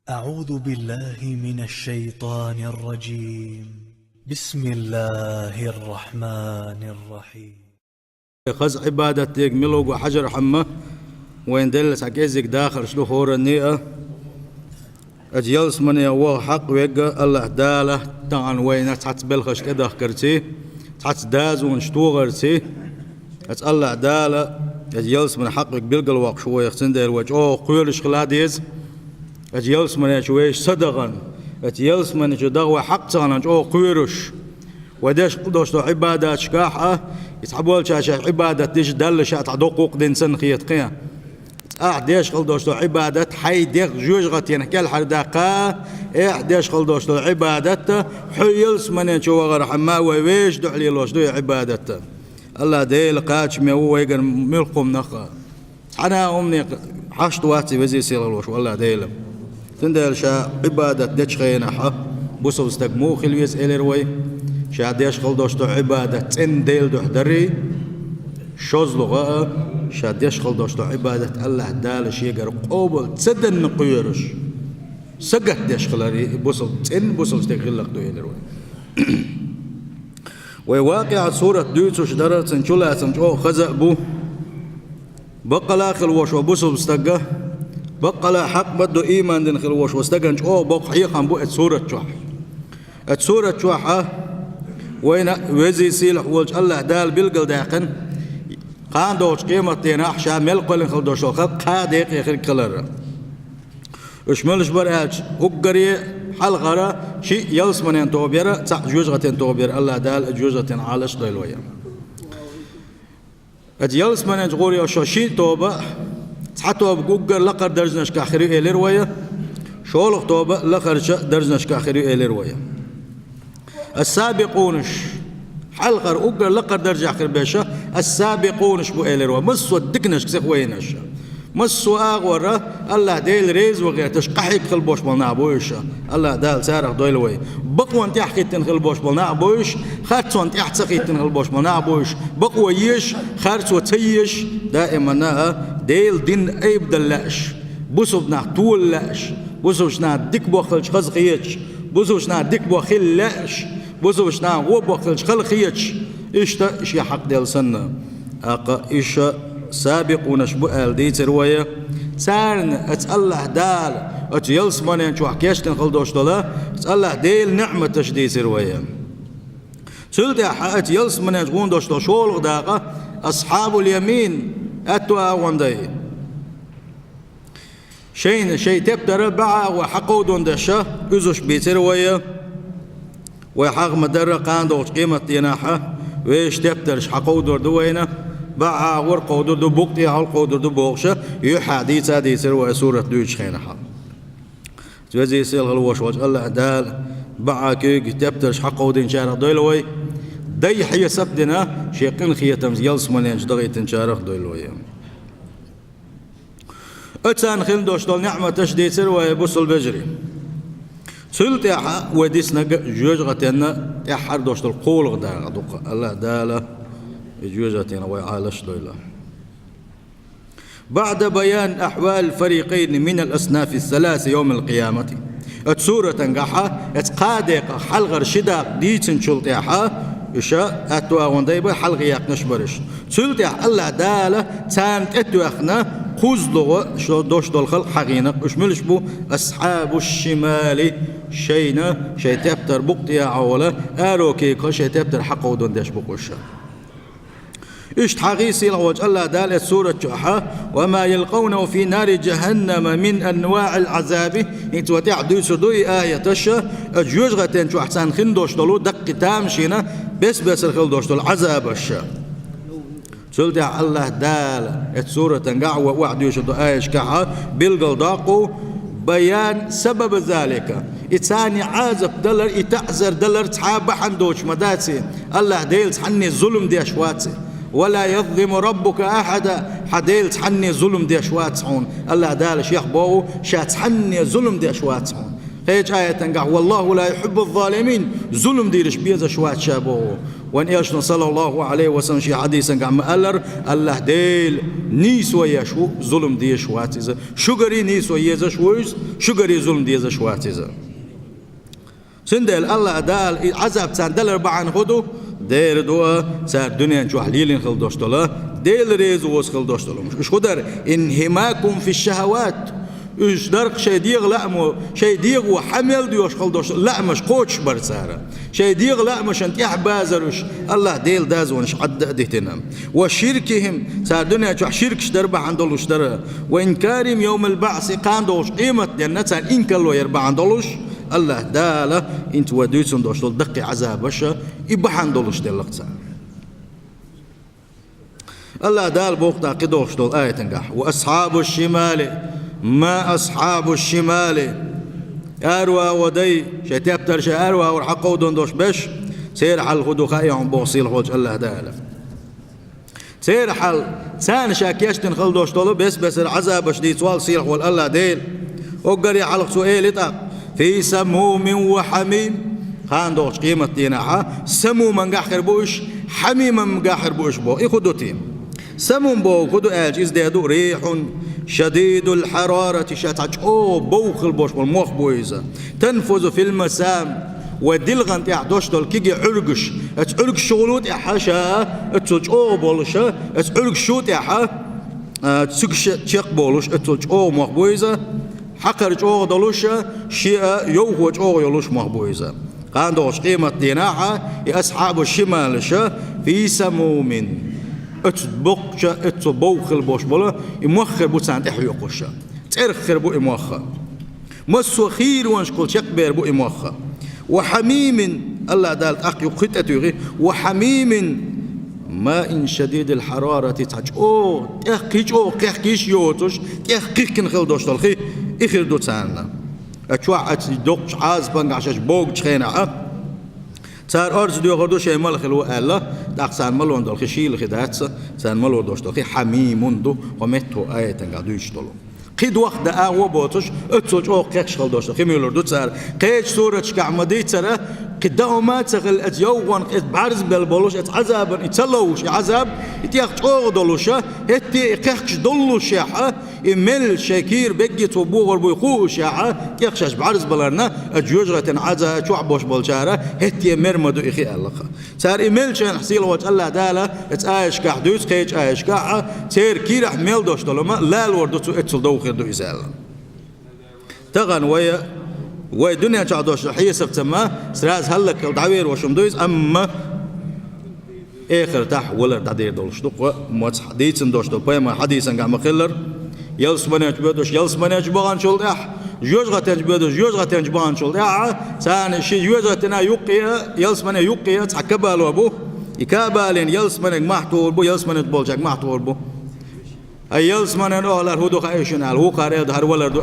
أعوذ بالله من الشيطان الرجيم. بسم الله الرحمن الرحيم. خز عبادتك ملوك وحجر حمه وين دلس عكيزك داخل شلو خور النيئة أجيلس من يوه حق ويقى الله داله طعن وين تحت بلخش كده كرتي تحت داز ونشتوغرتي الله داله أجيلس من حقك بلقى الوقت شوية يختندر وجه قيرش خلاديز أجيلس من شويش صدقا أجيلس من جدغوا حق تانا جو قيرش وداش قدوش عبادات شكاحة يتحبول شاشة عبادة تيش دل شات عدوق دين سن خيط قيا ديش قدوش عبادة حي ديق جوجغتين كل حرداقا ديش قدوش عبادة حيلس من شو غير حما ويش دعلي لوش دو عبادة الله ديل قاتش ميو ويقن ملقم نخا أنا أمني حشت واتي وزي سيلوش والله ديل تندل شا عبادة ديش خينحة بوصل استقمو خلويس إليروي شاديش خلدوش عبادة تنديل دو حدري شوز لغة شاديش خلدوش عبادة الله دالش يقر قوبل تسدن نقيرش سقط ديش خلاري بوصل استقلق دو إليروي وواقع سورة دوتو شدرت سنشولا سنشو خزأ بو بقى لا خلوش وبوصل استقه بقى لا حق بدو إيمان دين خلوش واستقه نشو بقى حيقا بو سورة شوح سورة شوحة وين وزي سيلح ولج الله دال بلقل داقن قان دوش قيمة تيناح شامل قلن خلدوش وخلق قاديق يخير كلر اشملش برأج اقري حلقرة شي يلس منين توبيرا تح جوجغتين توبير الله دال جوجغتين عالش ديلويا اج يلس منين تغوري وشو شي توبة تحتوب ققر لقر درجنش كاخري إليرويا شولق توبة لقر درجنش كاخري إليرويا السابقونش حلقر أقر لقر درجة آخر بيشة السابقونش بو إليروا مسوا الدكنش كسيخ وينش مسوا آغورة الله ديل ريز وغير تشقحيك خلبوش بالنا بويش الله دال سارخ دويلوي بقوا انت حقيتن خلبوش بالنا بويش خارتوا انت احتسقيتن خلبوش بالنا بويش بقوا يش خارتوا تيش دائما ديل دين ايب دلاش بوسبنا طول لاش بوسوشنا ديك بوخلش خزقيتش بوسوشنا ديك بوخل لاش بوزوشنا غوب وقتلش خلقيتش إشتا إشي حق ديال سنة أقا إشا سابقون شبو آل ديت رواية سارن أتالله دال أتيلس مانين شو حكيشتن خلدوش دولا أتالله ديل نعمة تشديت رواية سلدي حقات يلس مانين شغون دوش دو شولغ داقة أصحاب اليمين أتوا واندي شي تبتر بعا وحقودون دشا أزوش بيت رواية ويحق مدرة قاندوش قيمة تيناحة ويش تبترش حقودر دوينة باع ورقودر دو بوقتي حلقودر دو بوقشة يحاديث هذه سورة سورة دوش خيناحة توزي سيل غلوش وجه الله دال باع كيك تبترش حقودين شارخ دويلوي دي حي سبدنا شيقين خيتم يلس ملينش دغيتن شارخ دويلوي اتسان خلدوش دول نعمة تشديد سروة بوصل بجري سلت يا وديسنا جوجغتنا يا حردوش القول غدا دوق الله داله جوجغتنا ويعالش دوله بعد بيان أحوال الفريقين من الأصناف الثلاث يوم القيامة سورة قحا اتقادق حلغر شداق ديتن شلت يا إشا أتوا ونديبا حلغ يقنش سلت يا الله داله تان أتوخنا خزلوا شو دوش دول خلق حقينة وشملش بو أصحاب الشمال شينا شي تبتر بقطيا عولا آروكي شي تبتر حقو دون داش بقوشا إشت حقيسي لوج الله دالت سورة جحا وما يلقونه في نار جهنم من أنواع العذاب انت وتعدو سدوي آية تشا أجوجغتين شو أحسان خندوش دولو دق تامشينا بس الخلدوش دول عذاب الشا سلت الله دال سورة تنقع ووعد يشدو آيش كحا بلقل داقو بيان سبب ذلك إتاني عازب دلر إتعزر دلر تحاب حندوش مداتي الله ديل تحني ظلم دي أشواتي ولا يظلم ربك أحدا حديل تحني ظلم دي أشواتهم الله دال شيخ بو شاتحني ظلم دي أشواتهم هيج آية تنقع والله لا يحب الظالمين ظلم ديرش بيز أشوات شابو وان يشن صلى الله عليه وسلم شي حديثا قام ألر الله ديل نيسو يشو ظلم دي شواتيزا شغري نيسو يزشويز شغري ظلم دي شواتيزا سندل الله دال عذاب سندل بعن خدو دير دوا سار دنيا جو حليلين خلدوشتلا ديل ريز وس خلدوشتلا مش خدر انهماكم في الشهوات ايش درق شي ديغ لأمو شي ديغ وحمل ديوش خلدوش لا مش قوتش برسارة شي ديغ لا مش انت يحبازرش الله ديل داز ونش عد ديتنا وشركهم سار دنيا جو شركش دربا عندلوش در وانكارهم يوم البعث قاندوش قيمة جنة سار انكلو يربا عندلوش الله داله انت وديتون دوشتل دقي عذابش يبحن دولش دلقت الله دال بوقتا قدوشتل آية تنقح وأصحاب الشمال ما أصحاب الشمال أروى ودي شتابتر شأروى ورحقو دون دوش بش سير حل خدو خايعون بوصيل خوج الله داله سير حل سان شاكيشتن خل دوشتلو بس العذاب شديد سوال سير خول الله ديل وقري حلق سؤال في سموم وحميم خان دوش قيمة ديناها سموم من قاحر بوش حميم من قاحر بوش بو يخدو تيم سموم بو خدو آج ازدادو ريح شديد الحرارة شاتعج بوخ البوش بالموخ بويزة تنفذ في المسام ودلغن تعدوش دول كيجي عرقش اتعرق شغلوت احاشا اتسوج بولشا اتعرق شوت احا تسكش تشيق بولش اتسوج موخ بويزة حقرج دلوشا شيء يوهوج يلوش مهبويزة قان دوش قيمة ديناها أصحاب الشمال في سموم اتبقشا اتبوخ البوش بولا يموخر بوتسان تحيوقشا ترخر بو يموخر مسو خير وانش كل شقبير بو يموخر وحميم الله دالت أقيو قطة وحميم ماء شديد الحرارة تحج تحكيش يوتوش تحكيش كنخل دوش تلخي إخير دو تسانا أتشوع دوش عازبان عشاش بوغ تخينا تار أرز دو غردو شيء ملخل وقال داقسان ملون دلخي شيل خداتسا سان ملون دوش تلخي حميم دو ومتو آية تنقادو يشتلو قيد وقت دقاء وبوتش اتسوج قيقش خل دوش تلخي ميولور دو تسار قيج سورة كعمدي تسار قدامات سخل اتيوان قد بعرز بالبولوش اتعذاب اتسلوش عذاب اتيخش دولوشا اتي قيقش دولوش يحا امل شاكير بيجي توبوغر بيخوش يحا تيخش بعرز بلارنا اجوجرة عزا شوع بوش بالشارة اتي مرمدو اخي الله سار امل شان حسيل وجه الله دالا اتايش كحدوس قيج ايش كاحا سير كيرح ميل دوش دولما لا الوردو اتسل دوخر دو ازال تغن ويا دنيا تعدوش حي سبتما سراز هلك الدعوير وشمدويز أما آخر تح ولا تعدير دولش دق ومات حديث دوش دول بيما حديثا قام خلر يلس مناج بدوش يلس مناج بغان شول إح جوج غتنج بدوش جوج غتنج بغان شول إح ثاني شيء جوج غتنا يقيا يلس منا يقيا تحكبال وابو يكابالين يلس منك محتور بو يلس منك بولجك محتور بو أي يلس منا نقول الهدو خايشنا الهو قارئ دهر ولا دو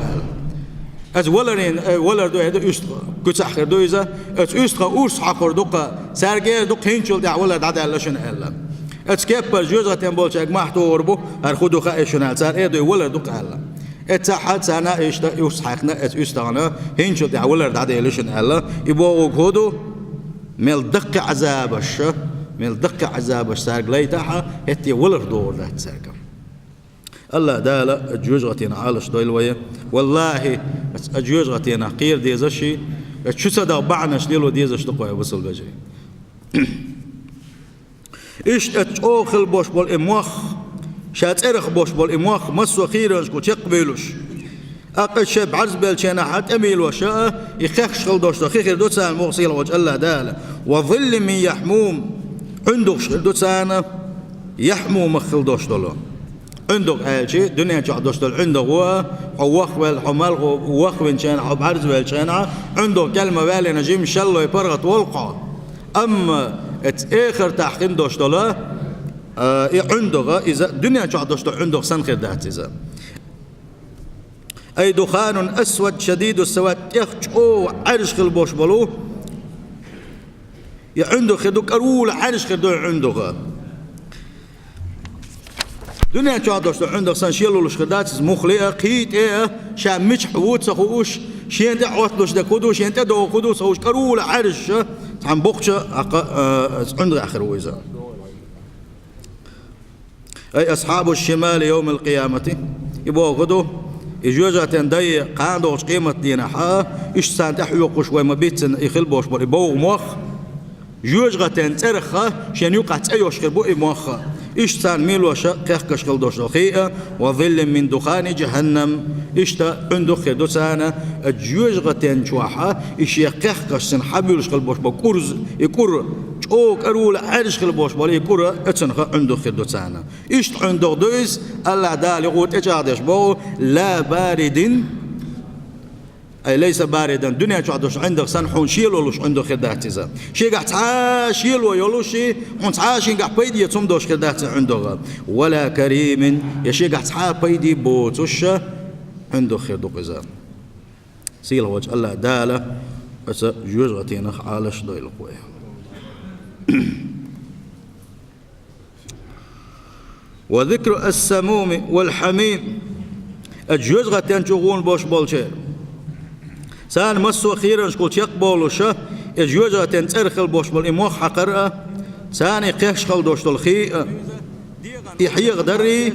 از ولردو هذا يستغ كنت أخر دويزة از يستغ أرس حقر دقة سرجع دق هنشل دع ولد عدا لشون ألا از كبر جزء تنبول شيء محتور بو هرخدو خايشون على سر إيدو ولد دق ألا اتحد سنة يستحقنا از يستغنا هنشل دع ولد عدا لشون ألا يبغوا خدو مل دق عذابش مل دق عذابش سرج ليتها هتي ولردو ده سرجع الله دالا أجوجغتين عالش دويلوية والله أجوجغتين قير ديزشي شو صدق بعنا شديلو ديزش تقوى وصل بجي إيش أتأخل بوش بالإمواخ شات إرخ بوش بالإمواخ مسوا خيرش كو تقبلوش أقل شاب عرز بالشينا حت أميل وشاء يخخش خلدوش خير دوتسان مغسيل وجه الله دالا وظل من يحموم عندك دوتسان يحمو مخلدوش دولو عندك أشي دنيا تعدوشتل عندك هو وخ والحمال وخ وينشان حب عرز والشان عندك كلمة بالي نجيم شلو يبرغت والقى أما آخر تحقين دوشتلا عندك إذا دنيا تعدوشتل عندك سنخير دهت إذا أي دخان أسود شديد السواد يخش عرش خلبوش بلو عندك خدوك أول عرش خدوك عندك دنيا تعدوش عندك سنشيلو لشخدات مخلئة قيت شام مش حوت سخوش شين دعوت لش دكودو شين تدو خدو سخوش كرول عرش عم بقشة عند آخر ويزا أي أصحاب الشمال يوم القيامة يبغوا غدو يجوزا تندي قاندوش قيمة دينا إيش سانت أحيوقش وما بيتن يخلبوش بل يبغوا موخ جوجا تنترخ شان يقع تأيوش خلبو موخ إيش سان ميلوشا كيخكش خلدوش الخيئة وظل من دخان جهنم إشتا عنده خيدو سانا الجوجا تنشوحا إيش يكيخكش سن حبيلش خلبوش بكورز يكور اوك ارول عرش خلبوش بالي كورة اتنخ عنده خدو سانا ايش عنده دويس الله دال يقول اجادش بو لا بارد اي ليس باردا دنيا تعدش عندك سنحون شيلولوش عنده خداتيزا شي قاعد تعاشيل ويولوشي هون تعاشي قاعد بيدي يتمدوش خدات عنده ولا كريم يا شي قاعد تعا بيدي بوتوش عنده خدو قزا سيل وجه الله داله بس جوزغتينخ عالش دويل قوي وذكر السموم والحميم الجوزغة تنشغون بوش بولشير سان مسو خيرا شكول يقبولوشا الجوزغة تنترخل بوش بول إموخ حقرأ ساني قيش خلدوش تلخيئ يحيغ دري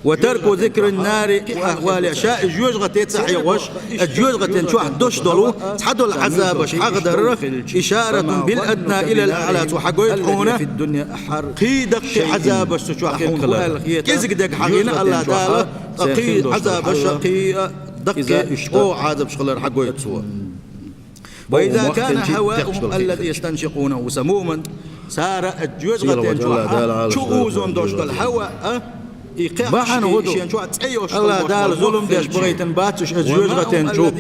وترك ذكر النار وأهوال أشياء الجوزغة تتسحيوش الجوزغة تنشوح دوش دولو تحدو العذاب حقدر إشارة بالأدنى إلى الأعلى تحقويت هنا في الدنيا أحر قيدك عذاب الشوح كيزك دك حقينا الله تعالى قيد عذاب الشقي دك أو عذاب شغل حقويت سوا وإذا كان هواءهم الذي يستنشقونه سموما سار الجوزغة تنشوح شؤوزون دوش الهواء بحن غدو الله دال ظلم ديش بغيتن باتش الجوزغة تنشوح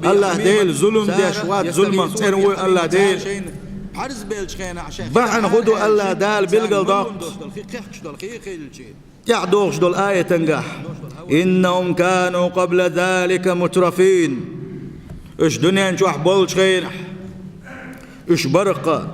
الله ديل ظلم ديش وات ظلم تنوي الله ديل بحن غدو الله دال بالقل داق يعدوش دول آية تنقح إنهم كانوا قبل ذلك مترفين إيش دنيا نشوح بولش خير إيش برقة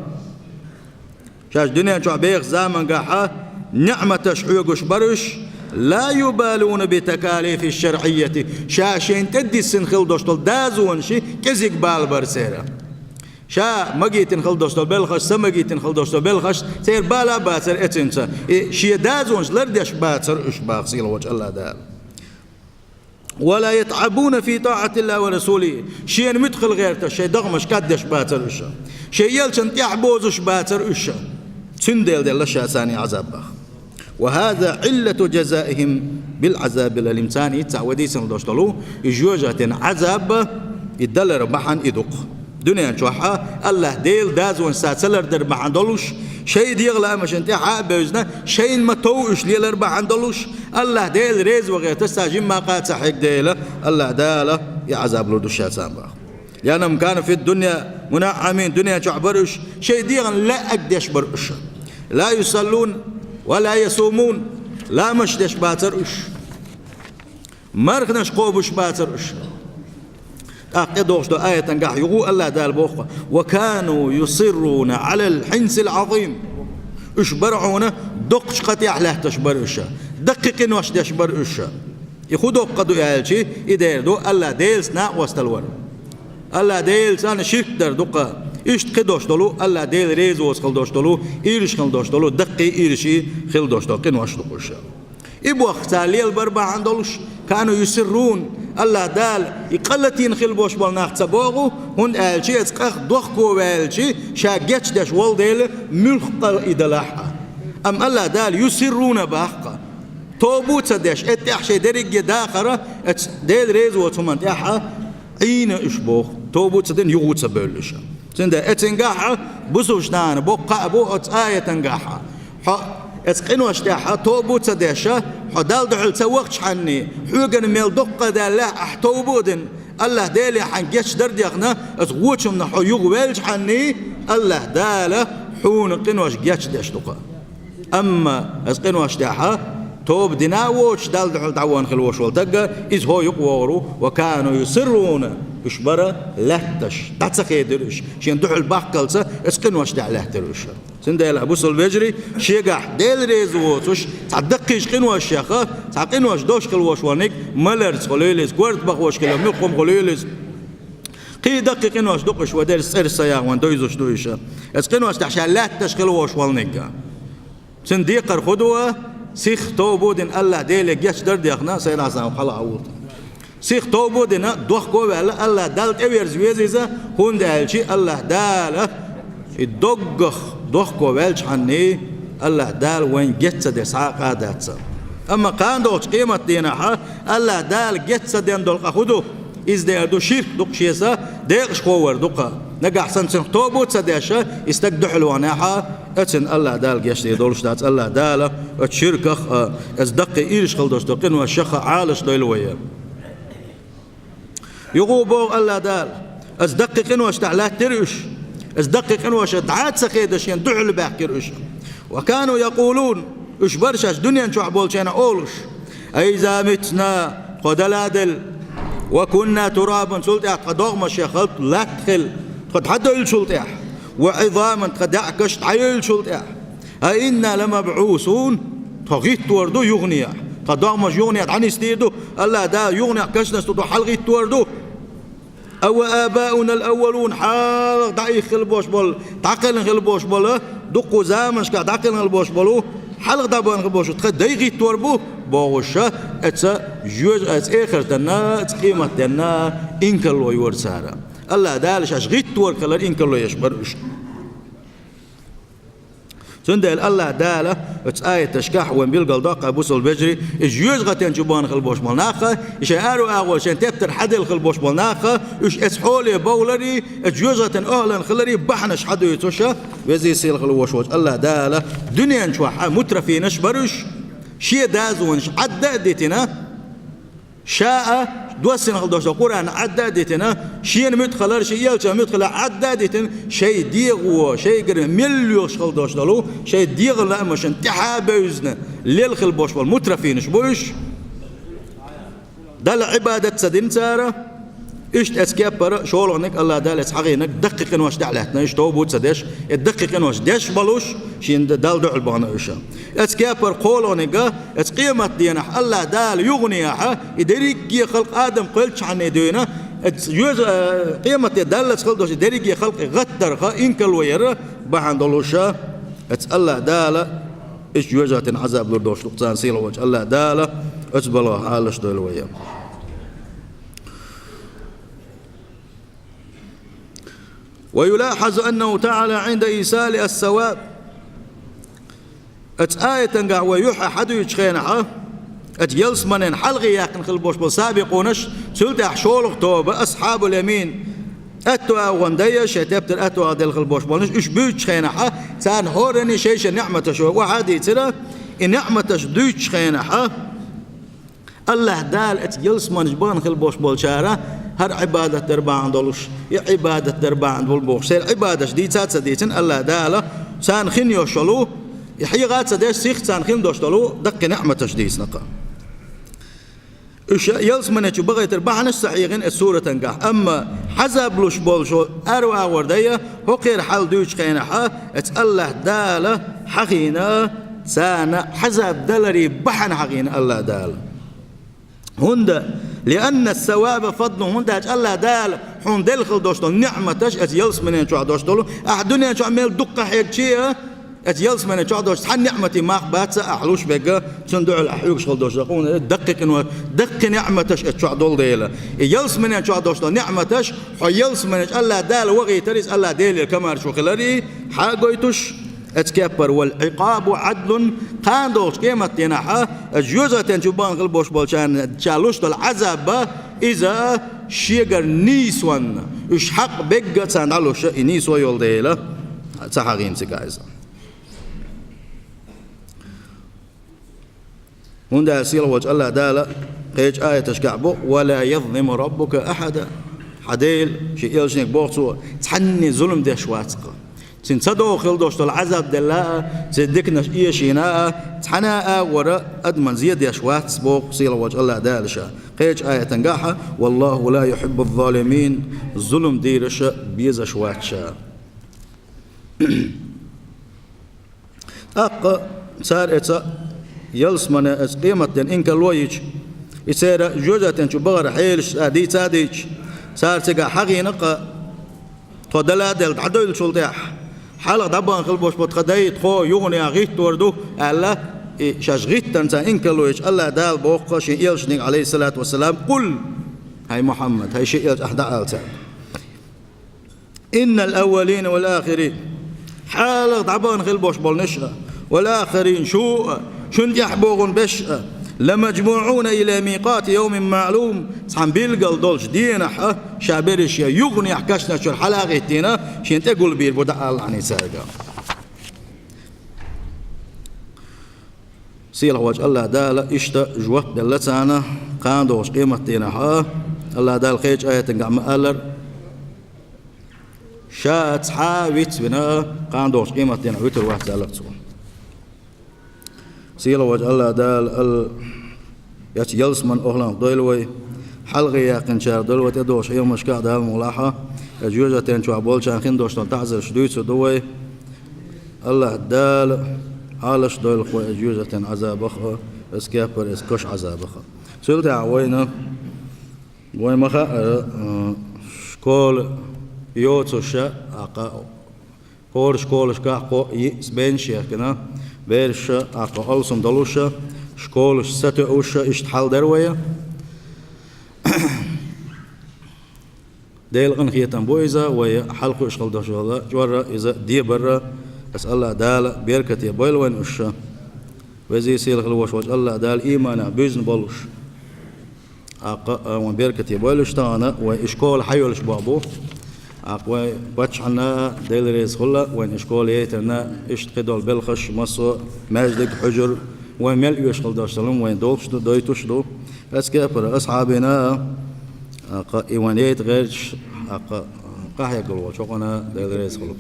شاش دنيا نشوح بيخ زامن قاحة نعمة شحوقش برش لا يبالون بتكاليف الشرعية شاشين تدي السنخل دوشتل دازون شي كزيك بال برسيرة شا مجيتن خل دوشتل بالخش سمجيتن خل دوشتل بالخش سير بالا باتر اتنسا شي دازونش لردش باتر إيش باخسيل وجه الله دار ولا يتعبون في طاعة الله ورسوله شيء مدخل غيرته شيء دغمش كدش باتر إشا شيء يلشن يحبوزش باتر إشا سندل دل ثاني عذاب وهذا علة جزائهم بالعذاب الإمتاني تعودي سندوشتلو يجوجة عذاب يدلر بحن يدق دنيا شوحة الله ديل دازون ساتسلر در بحن دلوش شيء ديغلا مش انت حابزنا شيء ما توش لي الاربع عندلوش الله ديل ريز وغير تستاجم ما قات حق ديله الله داله يعذاب له دشاتان با لانهم كانوا في الدنيا منعمين دنيا تعبرش شيء ديغا لا اقدش برش لا يصلون ولا يصومون لا مشدش باترش مرخنش قوبش باترش أقدوش دو آية تنقح يقول الله دال بوخة وكانوا يصرون على الحنس العظيم اشبرعونا دقش قطيع له تشبرشا دقيقين واش تشبرشا يخدو قدو يالشي يدير دو الله ديل سنا وستلور الله ديل سان شرك در دقا إيش قدوش دلو الله ديل ريز وس خلدوش دلو إيرش خلدوش دلو دقي إيرشي خلدوش دلو قين واش دقوشا إبو اختاليل بربع عندلوش كانوا يسرون الله دال يقلتين خلبوش بالناخت سبوغو هون آلشي اتقاق دوخكو والشي شاقيتش داش والديل ملخقل إدلاحة أم الله دال يسرون باحقا توبوت داش اتحشي درق داخرة ديل ريز وطمان تاحا عين اشبوخ توبوت دين يغوت سبولشا سندا اتنقاحا بسوش دانا بوقا بو اتآية تنقاحا اتقنوا اشتاحا توبوت داشا حدال دعل سوقش حني حوغن ميل دقة دالا احتوبودن الله دالي حنجيش درديقنا اتغوتش من حيوغ ويلش حني الله دالا حون قنوش جيش داش دقة اما اتقنوا اشتاحا توب دناوش دال دعل دعوان خلوش والدقة إذ هو يقوروا وكانوا يصرون يشبرا لهتش تاتسخيدرش شين دعل باقلسا اتقنوش دع لهترش سندا يلا بوصل البجري شيقح ديل ريزوتش تعدقيش قنوش شيخة تعقنوش دوش خلوش وانيك ملرز خليلز قورت بخوش كلا ملقم خليلز قي دقيق إنه أشدقش ودرس إرسايا وندويزوش دويشة أسقينه أستحشى لا تشغلوش والنجا سنديقر خدوة سيخ توبودن الله ديلك يشدر ديخنا سيراسا وخلا عوض سيخ توبودن دوخ كوبا الله دالت إبيرز ويزيزا هون دالشي الله داله الدقخ دوخ كوبالش عني الله دال وين جتس دي ساقا داتسا أما كان دوش قيمة دينها الله دال جتس دين دول خدو إز دي دو شير دوق شيسا ديقش كوور دوقا نقع سنسن توبوت سداشا استقدح الواناحا اتن الله دال جيش دي دولش دات الله دال اتشيركخ ازدقي إيرش خلدوش دوقين والشخة عالش ديلوية يغوبو الله دال ازدقي قنوش تعلات ترش ازدقي قنوش دعات سخيدش يندعل باكرش وكانوا يقولون اش برشاش دنيا نشوع بولشينا اولش ايزا متنا قدلادل وكنا ترابا سلطح قد اغمش يا خلط لا تخل قد حد السلطح وعظاما قد اعكشت عيل سلطح أئنا لمبعوثون تغيت وردو يغنيا قد اغمش يغنيا عن استيدو الله دا يغنيا كشنا استدو حلغيت وردو أو آباؤنا الأولون حال دعيخ البوش بول تعقل البوش بول دقو زامنش كعقل البوش بولو حلق دابان البوش تخدي توربو بوشة اتسا جوج اتس اخر تنا اتس قيمة تنا انكلو يورسارا الله دالش اش غيت تور كلر انكلو يشبرش سندل الله داله اتس آية تشكح وين بيلقى الدقة بوصل بجري جوج غتين جبان خلبوش مالناخة اش ارو اغول شان تبتر حدل خلبوش مالناخة اش اسحولي بولري جوج غتين اهلا خلري بحنش حدو يتوشا وزي سيل خلوش وش الله داله دنيا نشوح مترفين اشبرش شي دازونش عدى ديتنا شاء دوسنا خلدوش القرآن عدى ديتنا شي مدخل شي يلش مدخل عدى ديتن شيء ديغ شيء قرن مليوش خلدوش دلو شيء ديغ لا مش انتحاب يزنا ليل خلبوش والمترفين شبوش دل عبادة سدين سارة إيش تسكبر شغلك الله دالس حقينك دقيق نواش دعلتنا إيش توبوت سدش الدقيق نواش دش بلوش شين دال دعل بانا إيشا تسكبر قولونك تقيمة دينا الله دال يغنيها يدريك خلق آدم قلتش عن يدينا جوز قيمة دالس خلدوش يدريك خلق غدر إنك الوير بحن دلوشا الله دال إيش جوزات عذاب لردوش لقطان سيلا وجه الله دال أتبلغ حالش دلوير ويلاحظ أنه تعالى عند إيصال الثواب آية تنقع ويوحى حدو يتشخينها يلس منين حلغي ياقن خلبوش بالسابقونش سلطة شولق توبة أصحاب اليمين أتوا وندية شتبتر أتوا دل خلبوش بالنش إيش بيتشخينها سان هورني شيش نعمة شو وحدي ترى النعمة دويتشخينها الله دال يلس منش بان خلبوش بالشارع هر عبادة تربع عند الله عبادة تربع عند البوخ سير عبادة شديد سديتن الله داله سان خن يوشلو يحيي غات سديش سيخ سان خن دوشلو دق نعمة شديد نقا إيش يلس من يشوف بغيت تربع نش صحيحين السورة تنقح أما حزب لوش بولشو أروع وردية هو غير حال دوش خينها الله داله حقينا سان حزب دلري بحن حقينا الله داله هندا لأن الثواب فضل هندا الله دال حون دلخل دوشتول نعمة تش يلس من شو دوشتولو أحدني شو عمل دقة هيك شيء يلس من شو دوشت حن نعمتي ما باتس أحلوش بقى صندوق الأحيوك شغل دوشتون دقق إنه دق نعمة تش شو دول ديلا يلس من شو دوشتول نعمة تش يلس من الله دال وغي تريس الله ديل كمار شو خلري حاجويتش اتكبر والعقاب عدل قاندوش كيما تنحى الجوزة تنجبان غلبوش بولشان تشالوش العذاب إذا شيغر نيسوان إش حق بقى تساندالوش نيسو يولديلا تحقين سكايزا هندا سيلا وجه الله دالا قيج آية تشكعبو ولا يظلم ربك أحدا حديل شيء يلشنك بوغتو تحني ظلم دي شواتقا سنصدو خلدوش العذاب دلا زدكنا إيشينا تحنا وراء أدمن زيد يشوات سبوق سيلا وجه الله دالشا قيج آية تنقاحة والله لا يحب الظالمين الظلم ديرش بيز شواتشا أق صار يلس من قيمة إنك الويج يصير جوجة تنشو بغر حيلش أدي تاديج صار تجا حقينق تودلا دل تعدل شلتح حلق دبان خلبوش بتخديت خو يغني غيت وردو الله شاشغيت تنسى إنكلوش الله دال بوق شيء يلشني عليه الصلاة والسلام قل هاي محمد هاي شيء أحد آلته إن الأولين والآخرين حلق دبان خلبوش بالنشأ والآخرين شن يحبوغن بشأ لمجموعون إلى ميقات يوم معلوم صحن بيلقل دولش دينا شابرش يغني حكشنا شو الحلاقة تينا شين تقول بير بدأ الله عني سارقا سيلا وجه الله دالا اشتا جوات دلتانا قان دوش قيمة تينا الله دال خيج آية تنقع مقالر شاءت حاويت بنا قان دوش قيمة تينا ويتر واحد زالبتون سيلا وجه الله دال ياتي يلس من أهلان دويلوي حلقة يقين شار دولوي تدوش يوم مشكا دال ملاحة جوجة تنشو عبول شانخين دوش تعزل شدويت دوي الله دال عالش دويل خوي جوجة عذابخ اسكابر اسكوش عذابخ سيلت عوينا وين مخا شكول يوتو شا اقا كور شكول شكا قو يسبنش كنا بيرش اقا ألسم دلوشا شكول ستوشا اشتحال درويا ديل غن خيتن بويزا ويا حلقو اشغل دوشا جورا اذا دي برا أسأل الله دال بيركتي بويل وين وشا وزي سيل غلوش وجه الله دال إيمانا بيزن بولش وين بيركتي بويلش تانا وإشكول حيولش بابو وين باتش عنا ديل ريز خلا وين إشكول يتنا إشتقدول بالخش مصو ماجدك حجر وين ملء يشغل داشتلم وين دولش دويتوش دو أسكابر أصحابنا وين يتغيرش قاحي قلوش وقنا ديل ريز خلوش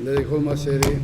Le dijo el Maseri.